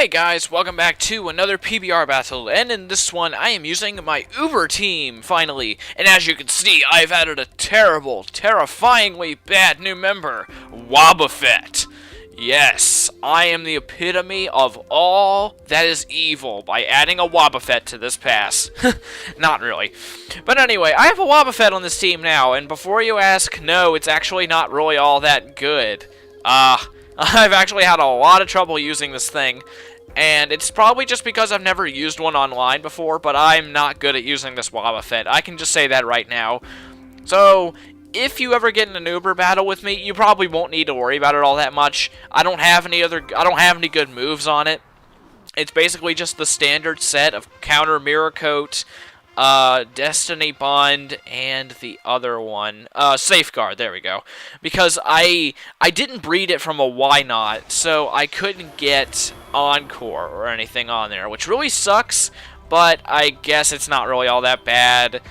Hey guys, welcome back to another PBR battle, and in this one I am using my Uber team, finally. And as you can see, I've added a terrible, terrifyingly bad new member, Wobbuffet. Yes, I am the epitome of all that is evil by adding a Wobbuffet to this pass. Not really. But anyway, I have a Wobbuffet on this team now, and before you ask, no, it's actually not really all that good. I've actually had a lot of trouble using this thing, and it's probably just because I've never used one online before, but I'm not good at using this Wobbuffet. I can just say that right now. So, if you ever get in an Uber battle with me, you probably won't need to worry about it all that much. I don't have any good moves on it. It's basically just the standard set of counter mirror coat, Destiny Bond, and the other one, Safeguard, there we go. Because I didn't breed it from a Why Not, so I couldn't get Encore or anything on there, which really sucks, but I guess it's not really all that bad.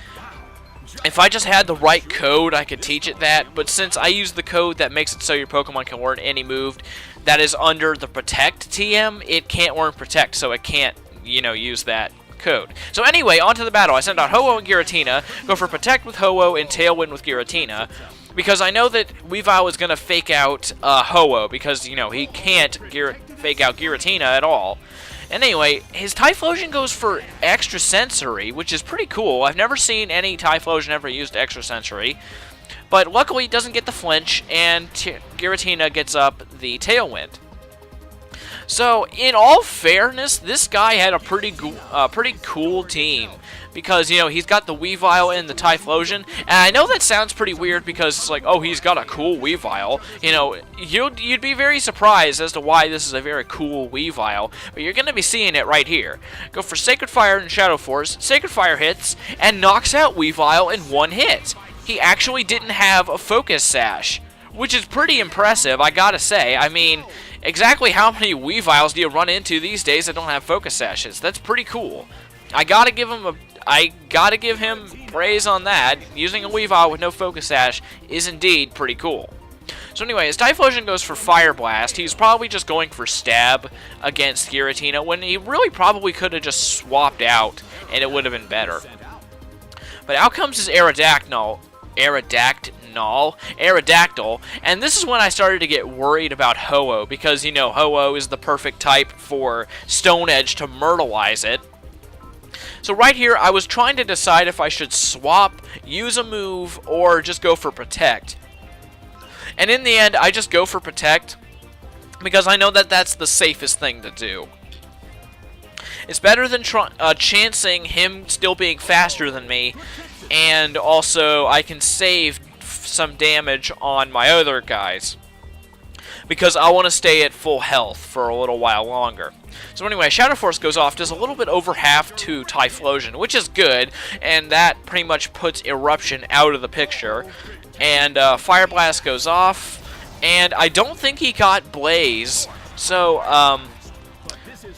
If I just had the right code, I could teach it that, but since I use the code that makes it so your Pokemon can learn any move that is under the Protect TM, it can't learn Protect, so it can't, use that code. So anyway, on to the battle. I send out Ho-Oh and Giratina, go for Protect with Ho-Oh and Tailwind with Giratina, because I know that Weavile is going to fake out Ho-Oh, because, he can't fake out Giratina at all. And anyway, his Typhlosion goes for Extra Sensory, which is pretty cool. I've never seen any Typhlosion ever used Extra Sensory. But luckily, it doesn't get the flinch, and Giratina gets up the Tailwind. So, in all fairness, this guy had a pretty cool team. Because, he's got the Weavile and the Typhlosion. And I know that sounds pretty weird because it's like, oh, he's got a cool Weavile. You'd be very surprised as to why this is a very cool Weavile. But you're going to be seeing it right here. Go for Sacred Fire and Shadow Force. Sacred Fire hits and knocks out Weavile in one hit. He actually didn't have a Focus Sash, which is pretty impressive, I gotta say. I mean, exactly how many Weaviles do you run into these days that don't have Focus Sashes? That's pretty cool. I gotta give him praise on that. Using a Weavile with no Focus Sash is indeed pretty cool. So anyway, his Typhlosion goes for Fire Blast. He's probably just going for Stab against Giratina when he really probably could have just swapped out and it would have been better. But out comes his Aerodactyl, and this is when I started to get worried about Ho-Oh, because, Ho-Oh is the perfect type for Stone Edge to Myrtleize it. So right here, I was trying to decide if I should swap, use a move, or just go for Protect. And in the end, I just go for Protect, because I know that that's the safest thing to do. It's better than chancing him still being faster than me, and also I can save some damage on my other guys, because I want to stay at full health for a little while longer. So anyway, Shadow Force goes off, does a little bit over half to Typhlosion, which is good, and that pretty much puts Eruption out of the picture. And Fire Blast goes off, and I don't think he got Blaze, so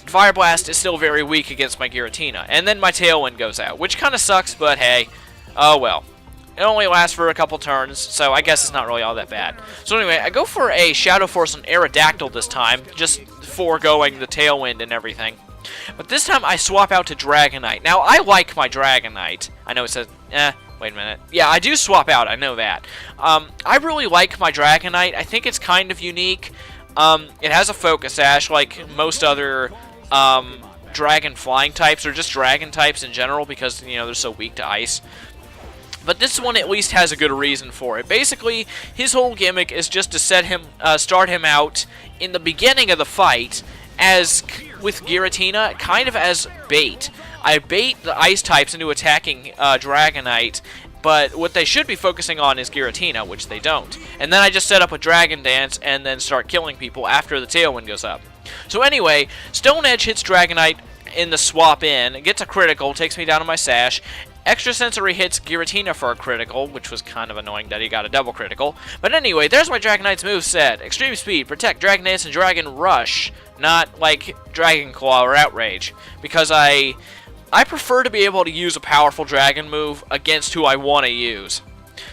Fire Blast is still very weak against my Giratina. And then my Tailwind goes out, which kind of sucks, but hey, oh well. It only lasts for a couple turns, so I guess it's not really all that bad. So anyway, I go for a Shadow Force on Aerodactyl this time, just foregoing the Tailwind and everything. But this time I swap out to Dragonite. Now, I like my Dragonite. I know it says, wait a minute. Yeah, I do swap out, I know that. I really like my Dragonite. I think it's kind of unique. It has a Focus Sash, like most other Dragon Flying types, or just Dragon types in general, because, they're so weak to Ice. But this one at least has a good reason for it. Basically, his whole gimmick is just to start him out in the beginning of the fight with Giratina, kind of as bait. I bait the Ice types into attacking Dragonite, but what they should be focusing on is Giratina, which they don't. And then I just set up a Dragon Dance and then start killing people after the Tailwind goes up. So anyway, Stone Edge hits Dragonite in the swap in, gets a critical, takes me down to my Sash. Extra Sensory hits Giratina for a critical, which was kind of annoying that he got a double critical. But anyway, there's my Dragonite's moveset. Extreme Speed, Protect, Dragon Dance, and Dragon Rush. Not like Dragon Claw or Outrage. Because I prefer to be able to use a powerful Dragon move against who I want to use.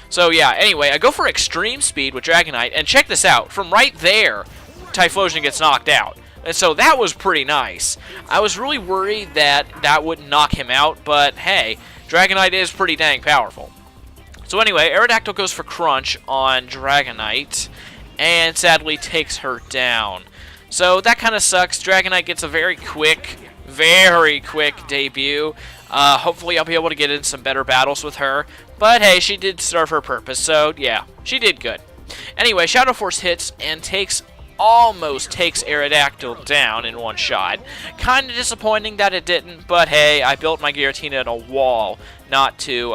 So yeah, anyway, I go for Extreme Speed with Dragonite, and check this out. From right there, Typhlosion gets knocked out. And so that was pretty nice. I was really worried that that would knock him out, but hey, Dragonite is pretty dang powerful. So anyway, Aerodactyl goes for Crunch on Dragonite, and sadly takes her down. So that kind of sucks. Dragonite gets a very quick debut. Hopefully I'll be able to get in some better battles with her. But hey, she did serve her purpose, so yeah, she did good. Anyway, Shadow Force hits and almost takes Aerodactyl down in one shot. Kind of disappointing that it didn't, but hey, I built my Giratina in a wall, not to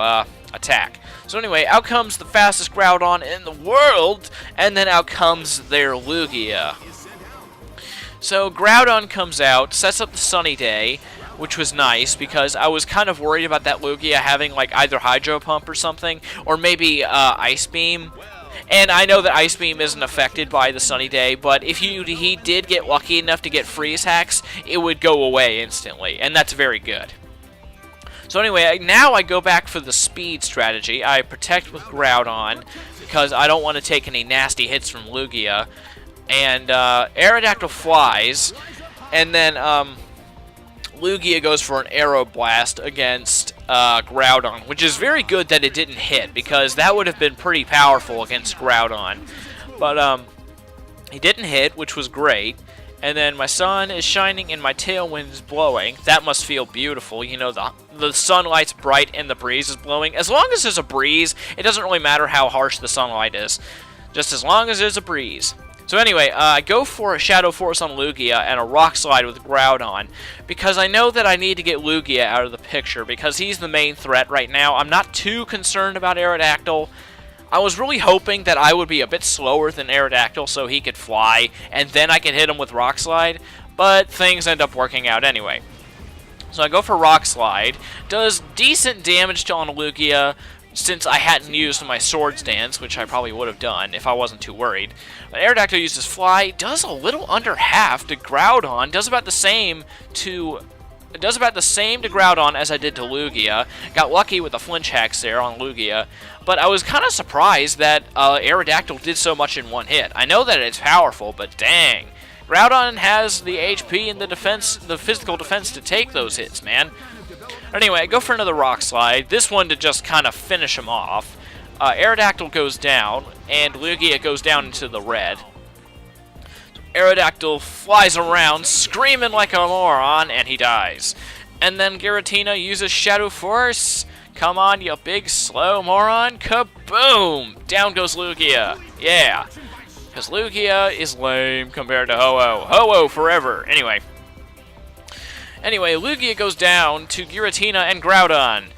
attack. So anyway, out comes the fastest Groudon in the world, and then out comes their Lugia. So Groudon comes out, sets up the Sunny Day, which was nice because I was kind of worried about that Lugia having like either Hydro Pump or something, or maybe Ice Beam. And I know that Ice Beam isn't affected by the Sunny Day, but if he did get lucky enough to get Freeze Hacks, it would go away instantly, and that's very good. So anyway, now I go back for the speed strategy. I protect with Groudon because I don't want to take any nasty hits from Lugia. And Aerodactyl flies, and then Lugia goes for an Aero Blast against Groudon, which is very good that it didn't hit, because that would have been pretty powerful against Groudon. But he didn't hit, which was great. And then my sun is shining and my tailwind is blowing. That must feel beautiful. You know, the sunlight's bright and the breeze is blowing. As long as there's a breeze, it doesn't really matter how harsh the sunlight is. Just as long as there's a breeze. So anyway, I go for a Shadow Force on Lugia and a Rock Slide with Groudon, because I know that I need to get Lugia out of the picture, because he's the main threat right now. I'm not too concerned about Aerodactyl. I was really hoping that I would be a bit slower than Aerodactyl so he could fly, and then I could hit him with Rock Slide, but things end up working out anyway. So I go for Rock Slide, does decent damage on Lugia, since I hadn't used my Swords Dance, which I probably would have done if I wasn't too worried. But Aerodactyl uses Fly, does a little under half to Groudon, does about the same to Groudon as I did to Lugia. Got lucky with the flinch hacks there on Lugia, but I was kind of surprised that Aerodactyl did so much in one hit. I know that it's powerful, but dang. Groudon has the HP and the physical defense to take those hits, man. Anyway, I go for another Rock Slide, this one to just kind of finish him off. Aerodactyl goes down, and Lugia goes down into the red. Aerodactyl flies around, screaming like a moron, and he dies. And then Giratina uses Shadow Force. Come on, you big slow moron. Kaboom! Down goes Lugia. Yeah. Because Lugia is lame compared to Ho-Oh. Ho-Oh forever. Anyway, Lugia goes down to Giratina and Groudon.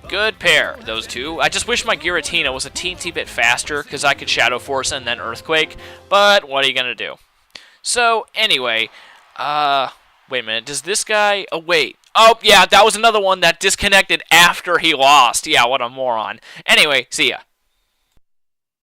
Good pair, those two. I just wish my Giratina was a teensy bit faster, because I could Shadow Force and then Earthquake. But what are you going to do? So, anyway, wait a minute, does this guy, oh wait, oh yeah, that was another one that disconnected after he lost. Yeah, what a moron. Anyway, see ya.